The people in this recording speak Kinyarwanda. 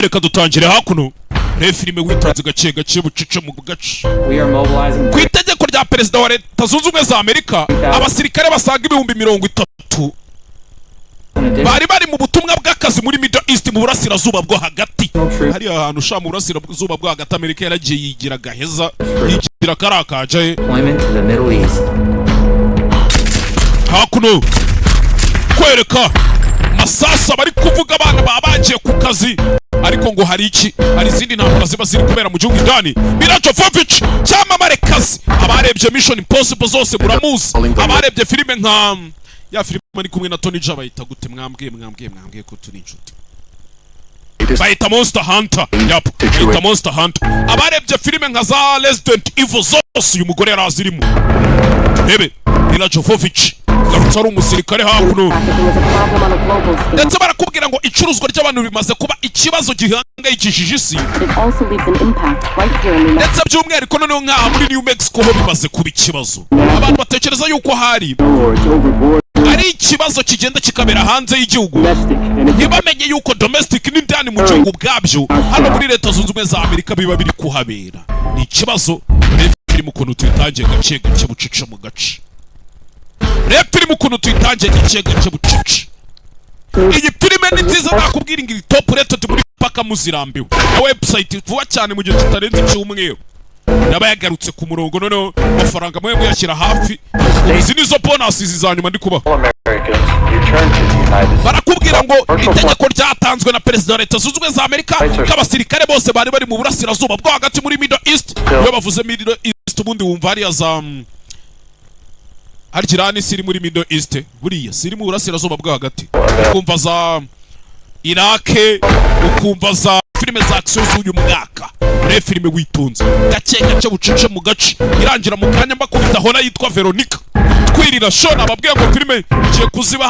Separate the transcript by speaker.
Speaker 1: reka dutangire hakuno re filime witanze gace gace bucece mu gace ku itegeko rya perezida wa leta zunze ubumwe za Amerika abasirikare basaga 30,000 bari mu butumwa bw'akazi muri Middle East mu burasirazuba bwo hagati. Hari ahantu usha mu burasirazuba bwo hagati Amerika yaragiye yigira gaheza yigira karakaje hakuno kwereka masasa bari kuvuga abana babagiye ku kazi, ariko ngo hari izindi ntambara ziba ziri kubera mu gihugu indani. Mila Jovovich cyamamare kazi, abarebye Mission Impossible zose muramuzi, abarebye filime nka ya filime ni kumwe na Tony Jaa bayita gute mwambwiye ko turi inshuti, bayita Monster Hunter. Bayita Monster Hunter. Abarebye filime nka za Resident Evil zose uyu mugore yarazirimo. Bebe Mila Jovovich garutse ari umusirikare hakuno, ndetse barakubwira ngo icuruzwa ry'abantu bimaze kuba ikibazo gihangayikishije isi, ndetse by'umwihariko noneho nk'aha muri New Mexico ho bimaze kuba ikibazo. Abantu batekereza yuko hari ari ikibazo kigenda kikabera hanze y'igihugu, ntibamenye yuko domestic n'indani mu gihugu bwabyo hano muri leta zunze ubumwe za Amerika biba biri kuhabera. Ni ikibazo rero mu kuntu tuyitangiye gace gace bucice mu gace, rero mu kuntu tuyitangiye gace gace bucice. Iyi filime ni nziza, nakubwira ngo top rated muri paka muzirambiwe na website vuba cyane mu gihe tutarenze icyumweru nabayagarutse ku murongo, noneho amafaranga mwe muyashyira hafi. Izi nizo bonus zizanyuma ndi kuba barakubwira ngo itegeko ryatanzwe na perezida wa leta zunze ubumwe za Amerika k'abasirikare bose bari mu burasirazuba bwo hagati muri Middle East. Iyo bavuze Middle East ubundi wumva hariya za Irani siri muri Middle East, buriya siri mu burasirazuba bwo hagati, ukumva za Iraq, ukumva za filime za action z'uyu mwaka. Re filime witunze gace gace bucece mu gace irangira mu kanya mbakubita hona yitwa Veronica twirira shona babwiye ngo filime kiye kuziba